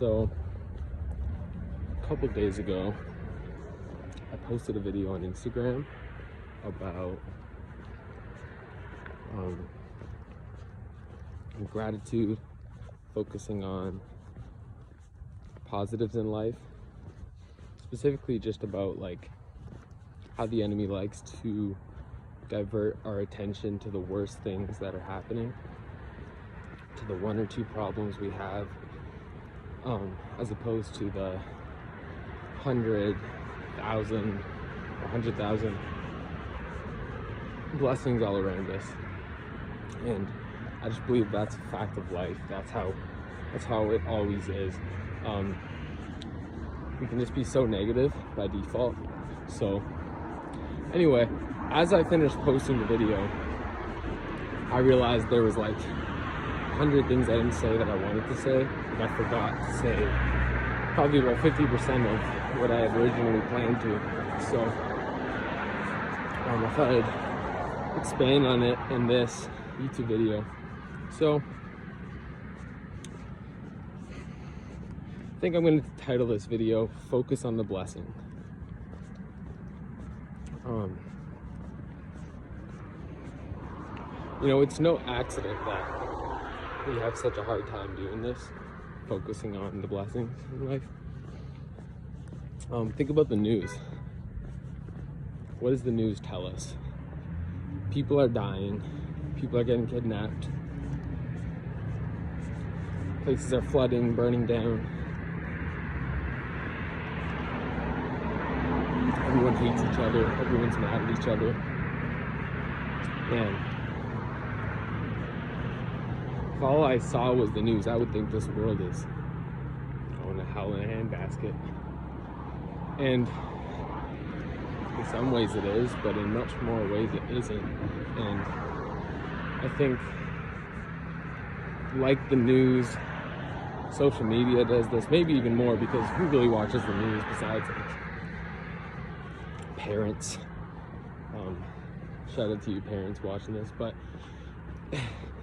So a couple days ago, I posted a video on Instagram about gratitude, focusing on positives in life, specifically just about like how the enemy likes to divert our attention to the worst things that are happening, to the one or two problems we have, as opposed to the 100,000 or 100,000 blessings all around us. And I just believe that's a fact of life. That's how it always is. We can just be so negative by default. So anyway, as I finished posting the video, I realized there was like 100 things I didn't say that I wanted to say, and I forgot to say probably about 50% of what I had originally planned to. So I thought I'd expand on it in this YouTube video. So I think I'm going to title this video "Focus on the Blessing." You know, it's no accident that we have such a hard time doing this, focusing on the blessings in life. Think about the news. What does the news tell us? People are dying. People are getting kidnapped. Places are flooding, burning down. Everyone hates each other. Everyone's mad at each other. And if all I saw was the news, I would think this world is going to hell in a handbasket. And in some ways it is, but in much more ways it isn't. And I think, like the news, social media does this, maybe even more, because who really watches the news besides parents? Shout out to you parents watching this. But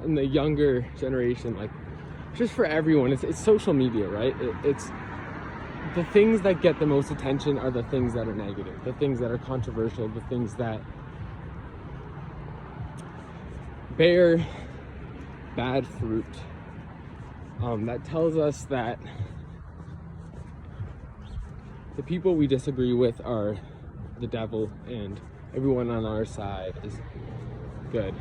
in the younger generation, like, just for everyone, it's social media, right? It's the things that get the most attention are the things that are negative, the things that are controversial, the things that bear bad fruit. That tells us that the people we disagree with are the devil and everyone on our side is good.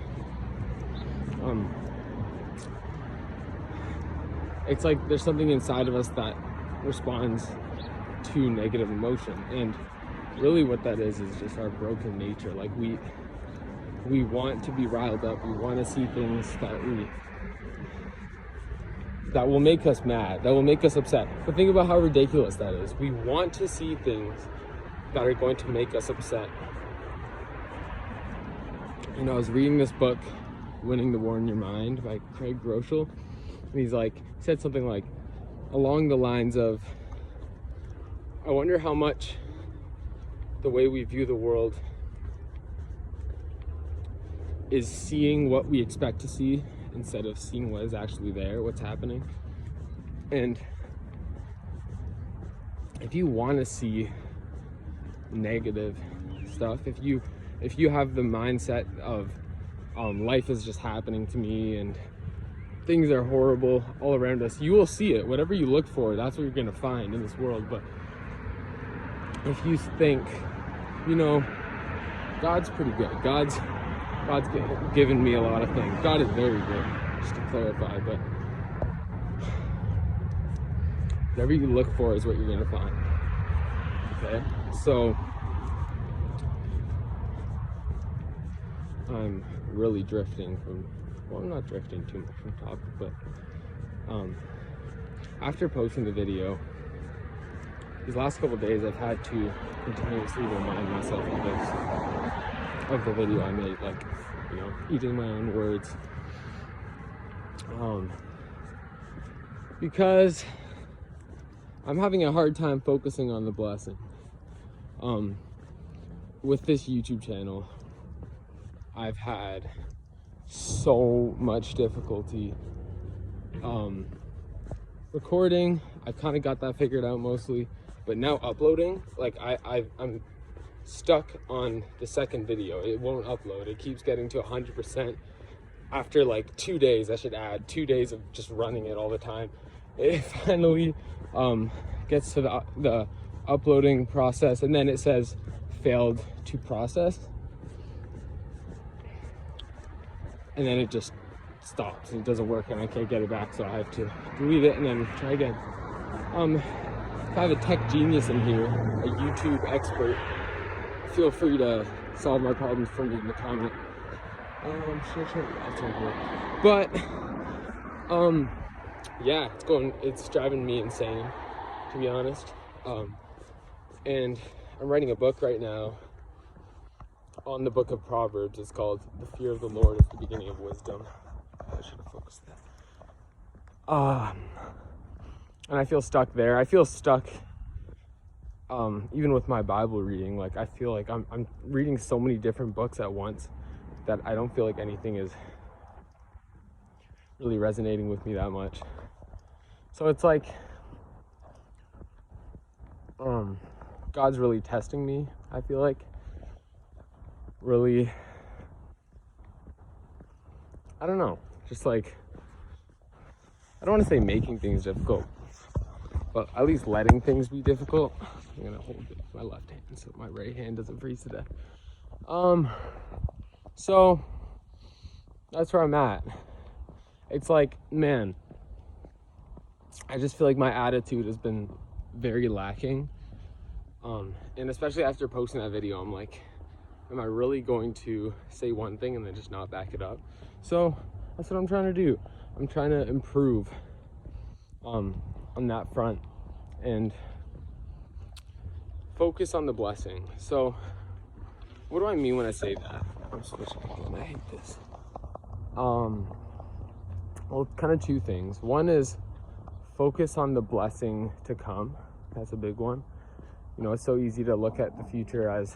It's like there's something inside of us that responds to negative emotion, and really what that is just our broken nature. Like we want to be riled up, we want to see things that will make us mad, that will make us upset. But think about how ridiculous that is. We want to see things that are going to make us upset. You know, I was reading this book, Winning the War in Your Mind, by Craig Groeschel, and he said something like along the lines of, I wonder how much the way we view the world is seeing what we expect to see instead of seeing what is actually there, what's happening. And if you want to see negative stuff, if you have the mindset of life is just happening to me and things are horrible all around us, you will see it. Whatever you look for, that's what you're going to find in this world. But if you think, you know, God's pretty good, God's given me a lot of things, God is very good, just to clarify, but whatever you look for is what you're going to find. Okay, so I'm really drifting from, well, I'm not drifting too much from topic, but after posting the video, these last couple days I've had to continuously remind myself of the video I made, like, you know, eating my own words, because I'm having a hard time focusing on the blessing. With this YouTube channel, I've had so much difficulty recording, I kind of got that figured out mostly, but now uploading, like I'm stuck on the second video. It won't upload. It keeps getting to 100%. After like 2 days, I should add 2 days of just running it all the time, it finally gets to the uploading process, and then it says failed to process, and then it just stops and it doesn't work, and I can't get it back, so I have to delete it and then try again. If I have a tech genius in here, a YouTube expert, feel free to solve my problems for me in the comment. But yeah, it's driving me insane, to be honest. And I'm writing a book right now on the book of Proverbs. It's called The Fear of the Lord is the Beginning of Wisdom. I should have focused that. And I feel stuck there. I feel stuck even with my Bible reading. Like, I feel like I'm reading so many different books at once that I don't feel like anything is really resonating with me that much. So it's like God's really testing me, I feel like. Really, I don't know, just like, I don't want to say making things difficult, but at least letting things be difficult. I'm gonna hold it with my left hand so my right hand doesn't freeze to death. So that's where I'm at. It's like, man, I just feel like my attitude has been very lacking. And especially after posting that video, I'm like, am I really going to say one thing and then just not back it up? So that's what I'm trying to do. I'm trying to improve on that front and focus on the blessing. So what do I mean when I say that? I'm switching again. I hate this. Well, kind of two things. One is focus on the blessing to come. That's a big one. You know, it's so easy to look at the future as,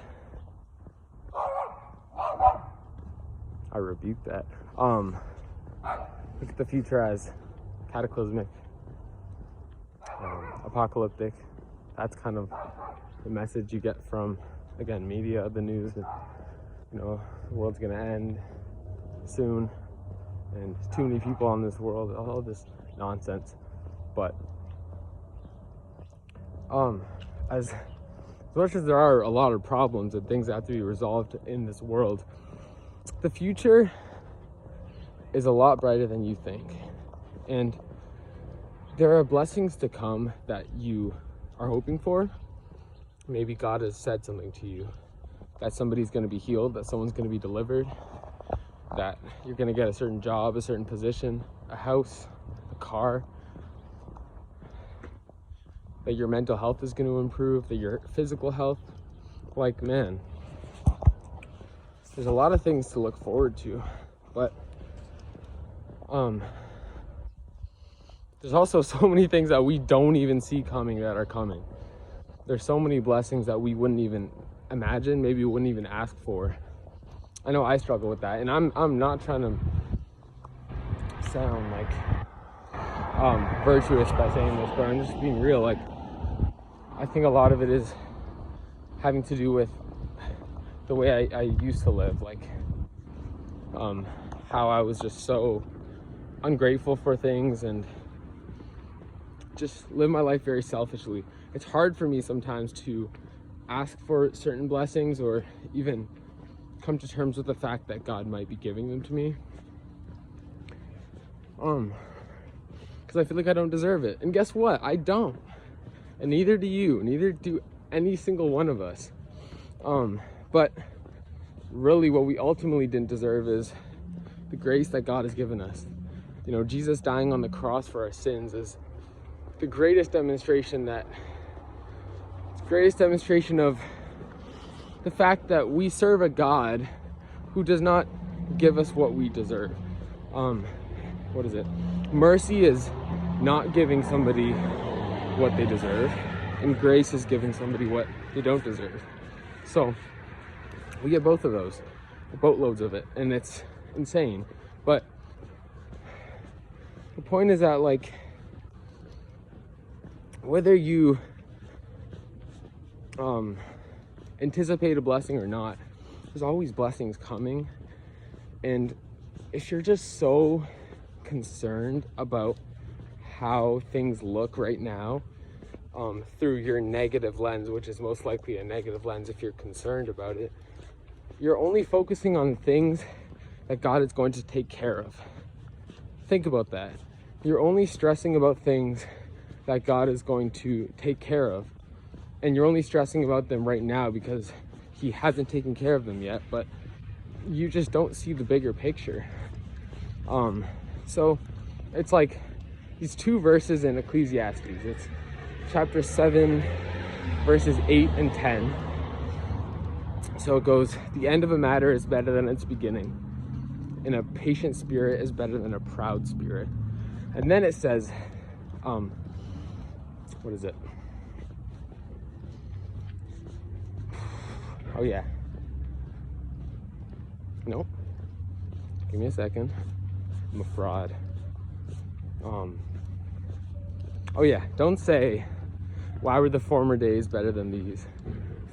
I rebuke that. Look at the future as cataclysmic, apocalyptic. That's kind of the message you get from, again, media, the news, that, you know, the world's gonna end soon, and too many people on this world, all this nonsense. But as much as there are a lot of problems and things that have to be resolved in this world, the future is a lot brighter than you think. And there are blessings to come that you are hoping for. Maybe God has said something to you, that somebody's going to be healed, that someone's going to be delivered, that you're going to get a certain job, a certain position, a house, a car, that your mental health is going to improve, that your physical health. Like, man, there's a lot of things to look forward to, but there's also so many things that we don't even see coming that are coming. There's so many blessings that we wouldn't even imagine, maybe we wouldn't even ask for. I know I struggle with that, and I'm not trying to sound like virtuous by saying this, but I'm just being real. Like, I think a lot of it is having to do with the way I used to live, like how I was just so ungrateful for things and just live my life very selfishly. It's hard for me sometimes to ask for certain blessings or even come to terms with the fact that God might be giving them to me, because I feel like I don't deserve it. And guess what? I don't, and neither do you, neither do any single one of us. But really what we ultimately didn't deserve is the grace that God has given us. You know, Jesus dying on the cross for our sins is the greatest demonstration of the fact that we serve a God who does not give us what we deserve. What is it? Mercy is not giving somebody what they deserve, and grace is giving somebody what they don't deserve. So we get both of those, boatloads of it, and it's insane. But the point is that, like, whether you anticipate a blessing or not, there's always blessings coming. And if you're just so concerned about how things look right now, through your negative lens, which is most likely a negative lens if you're concerned about it, you're only focusing on things that God is going to take care of. Think about that. You're only stressing about things that God is going to take care of. And you're only stressing about them right now because he hasn't taken care of them yet, but you just don't see the bigger picture. So it's like these two verses in Ecclesiastes. It's chapter 7, verses 8 and 10. So it goes, the end of a matter is better than its beginning, and a patient spirit is better than a proud spirit. And then it says, what is it? Oh yeah. Nope. Give me a second. I'm a fraud. Oh yeah, don't say, why were the former days better than these?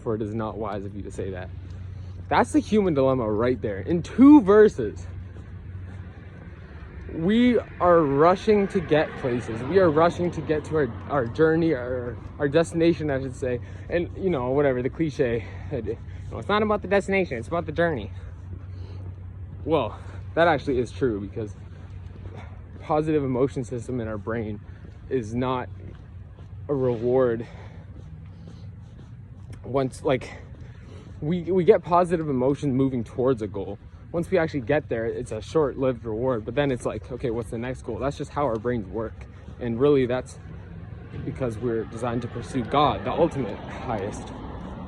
For it is not wise of you to say that. That's the human dilemma right there. In 2 verses, we are rushing to get places. We are rushing to get to our journey, our destination, I should say. And, you know, whatever, the cliche. It's not about the destination, it's about the journey. Well, that actually is true, because positive emotion system in our brain is not a reward. Once, like, we get positive emotion moving towards a goal. Once we actually get there, it's a short-lived reward, but then it's like, okay, what's the next goal? That's just how our brains work. And really, that's because we're designed to pursue God, the ultimate highest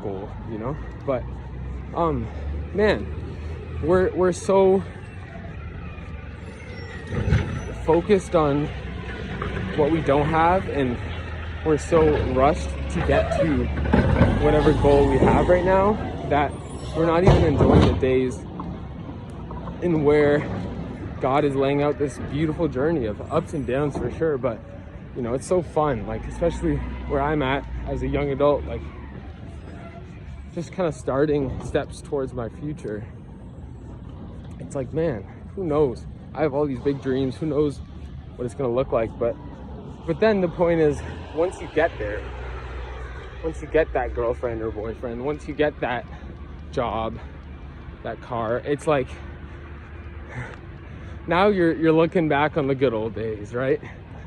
goal, you know? But man, we're so focused on what we don't have, and we're so rushed to get to whatever goal we have right now that we're not even enjoying the days in where God is laying out this beautiful journey of ups and downs, for sure. But you know, it's so fun, like, especially where I'm at as a young adult, like just kind of starting steps towards my future. It's like, man, who knows? I have all these big dreams. Who knows what it's going to look like? But then the point is, once you get there, once you get that girlfriend or boyfriend, once you get that job, that car, it's like, now you're looking back on the good old days, right?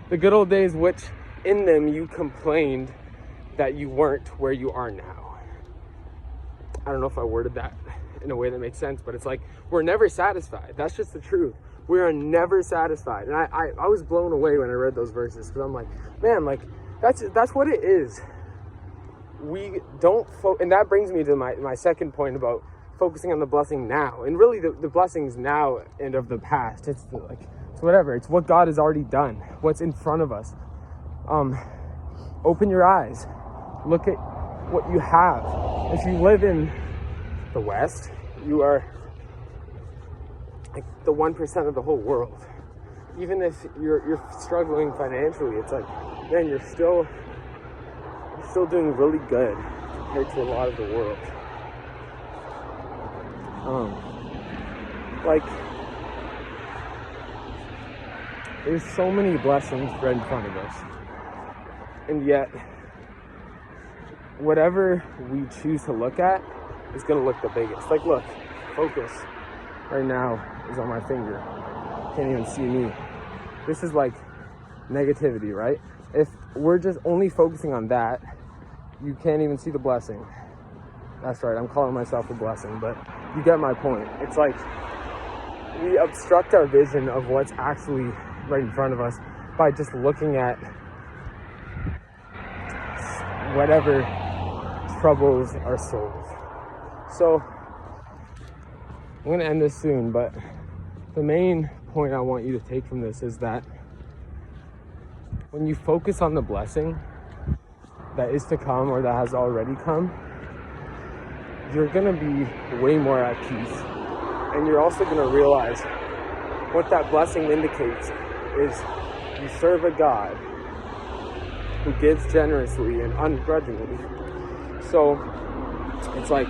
The good old days, which in them you complained that you weren't where you are now. I don't know if I worded that in a way that makes sense, but it's like, we're never satisfied. That's just the truth. We are never satisfied. And I was blown away when I read those verses, because I'm like, man, like, that's what it is. We don't, and that brings me to my second point about focusing on the blessing now. And really the blessings now and of the past, it's whatever. It's what God has already done, what's in front of us. Open your eyes. Look at what you have. If you live in the West, you are like the 1% of the whole world. Even if you're struggling financially, it's like, man, you're still doing really good compared to a lot of the world. Like, there's so many blessings right in front of us, and yet whatever we choose to look at is going to look the biggest. Like, look, focus right now is on my finger. Can't even see me. This is like negativity, right? If we're just only focusing on that, you can't even see the blessing. That's right, I'm calling myself a blessing, but you get my point. It's like we obstruct our vision of what's actually right in front of us by just looking at whatever troubles our souls. So I'm going to end this soon, but the main point I want you to take from this is that when you focus on the blessing that is to come or that has already come, you're going to be way more at peace. And you're also going to realize what that blessing indicates is you serve a God who gives generously and ungrudgingly. So it's like,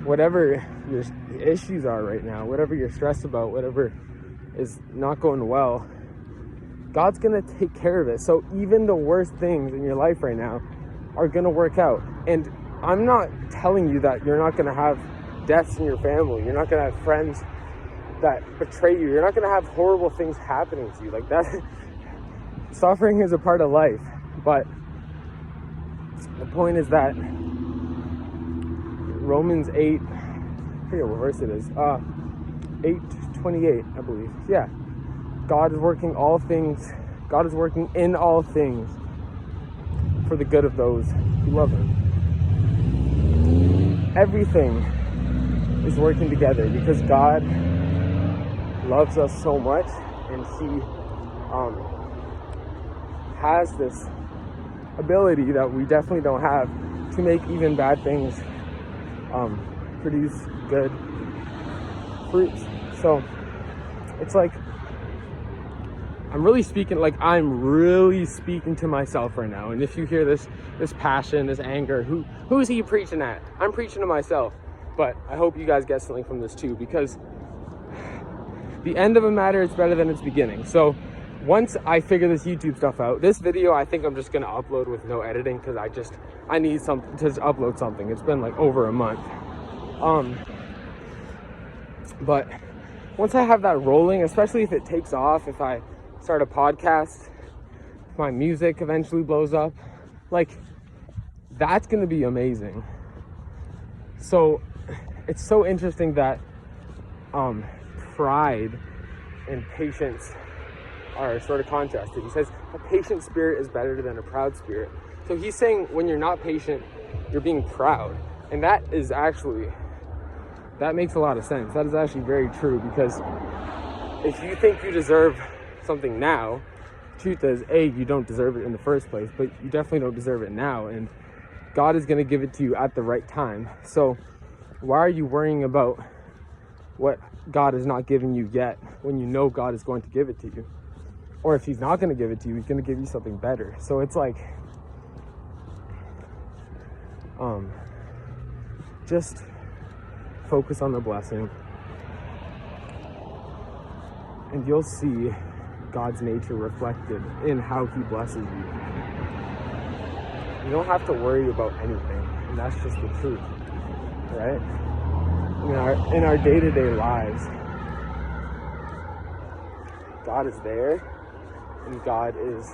whatever your issues are right now, whatever you're stressed about, whatever is not going well, God's gonna take care of it. So even the worst things in your life right now are gonna work out. And I'm not telling you that you're not gonna have deaths in your family, you're not gonna have friends that betray you, you're not gonna have horrible things happening to you. Like that, suffering is a part of life. But the point is that Romans 8, I forget what verse it is, 8:28, I believe. Yeah. God is working in all things for the good of those who love him. Everything is working together because God loves us so much, and he has this ability that we definitely don't have to make even bad things produce good fruits. So it's like I'm really speaking to myself right now. And if you hear this passion, this anger, who's he preaching at? I'm preaching to myself. But I hope you guys get something from this too, because the end of a matter is better than its beginning. So once I figure this YouTube stuff out, this video I think I'm just gonna upload with no editing, because I need something to upload something. It's been like over a month. But once I have that rolling, especially if it takes off, if I start a podcast, if my music eventually blows up, like, that's gonna be amazing. So it's so interesting that pride and patience are sort of contrasted. He says a patient spirit is better than a proud spirit. So he's saying when you're not patient, you're being proud. And that makes a lot of sense. That is actually very true, because if you think you deserve something now, the truth is, you don't deserve it in the first place, but you definitely don't deserve it now, and God is going to give it to you at the right time. So why are you worrying about what God is not giving you yet when you know God is going to give it to you? Or if he's not going to give it to you, he's going to give you something better. So it's like, just focus on the blessing, and you'll see God's nature reflected in how he blesses you. You don't have to worry about anything, and that's just the truth, right? In our day-to-day lives, God is there, and God is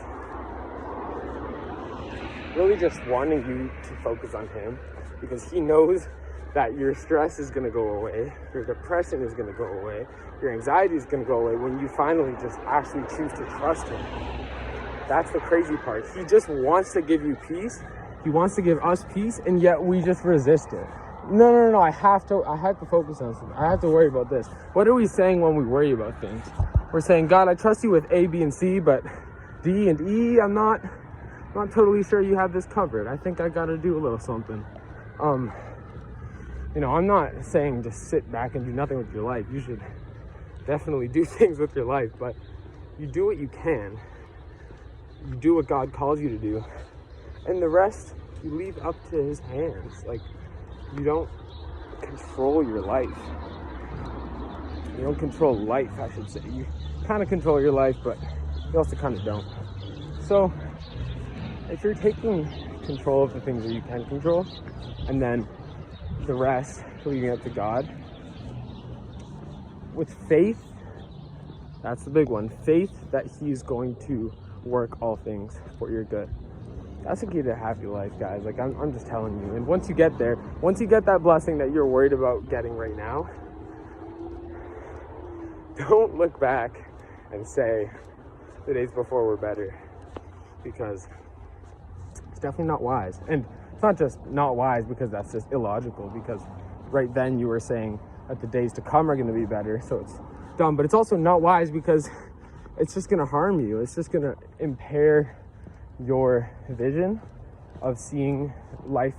really just wanting you to focus on him, because he knows that your stress is going to go away, your depression is going to go away, your anxiety is going to go away when you finally just actually choose to trust him. That's the crazy part. He just wants to give you peace. He wants to give us peace, and yet we just resist it. No, I have to focus on something. I have to worry about this. What are we saying when we worry about things? We're saying, God, I trust you with A, B, and C, but D and E, I'm not totally sure you have this covered. I think I got to do a little something. I'm not saying just sit back and do nothing with your life. You should definitely do things with your life, but you do what you can. You do what God calls you to do, and the rest you leave up to his hands. Like, you don't control your life. You don't control life, I should say. You kind of control your life, but you also kind of don't. So if you're taking control of the things that you can control, and then the rest leaving it to God, with faith, that's the big one. Faith that he's going to work all things for your good. That's the key to a happy life, guys. Like, I'm just telling you. And once you get there, once you get that blessing that you're worried about getting right now, don't look back and say the days before were better, because it's definitely not wise. And it's not just not wise because that's just illogical, because right then you were saying that the days to come are going to be better, so it's dumb. But it's also not wise because it's just going to harm you. It's just going to impair your vision of seeing life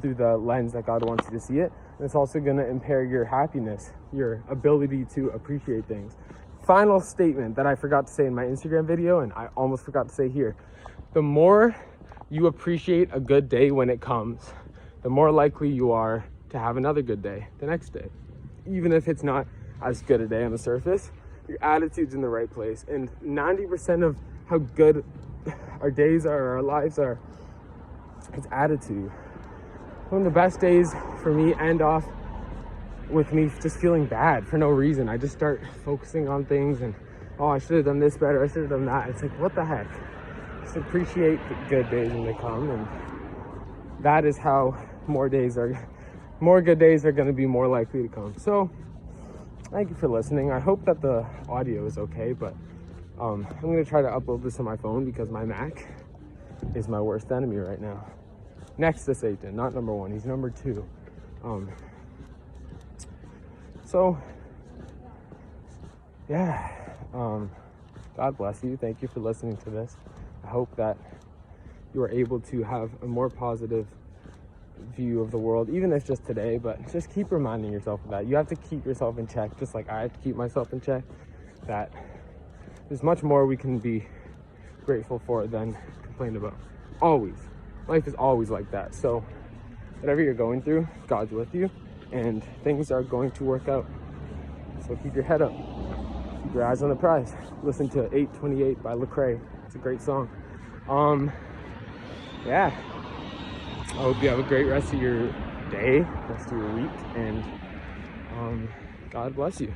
through the lens that God wants you to see it. And it's also going to impair your happiness, your ability to appreciate things. final statement that I forgot to say in my Instagram video, and I almost forgot to say here. The more you appreciate a good day when it comes, the more likely you are to have another good day the next day. Even if it's not as good a day on the surface, your attitude's in the right place. And 90% of how good our days are, our lives are, it's attitude. One of the best days for me end off with me just feeling bad for no reason. I just start focusing on things and, oh, I should have done this better, I should have done that. It's like, what the heck? Just appreciate the good days when they come, and that is how more good days are going to be more likely to come. So thank you for listening. I hope that the audio is okay, but I'm going to try to upload this on my phone because my Mac is my worst enemy right now. Next to Satan, not number one, he's number two. So yeah, God bless you. Thank you for listening to this. I hope that you are able to have a more positive view of the world, even if just today, but just keep reminding yourself of that. You have to keep yourself in check, just like I have to keep myself in check, that there's much more we can be grateful for than complain about. Always. Life is always like that. So whatever you're going through, God's with you, and things are going to work out. So keep your head up. Keep your eyes on the prize. Listen to 828 by Lecrae. It's a great song. Yeah. I hope you have a great rest of your day, rest of your week, and God bless you.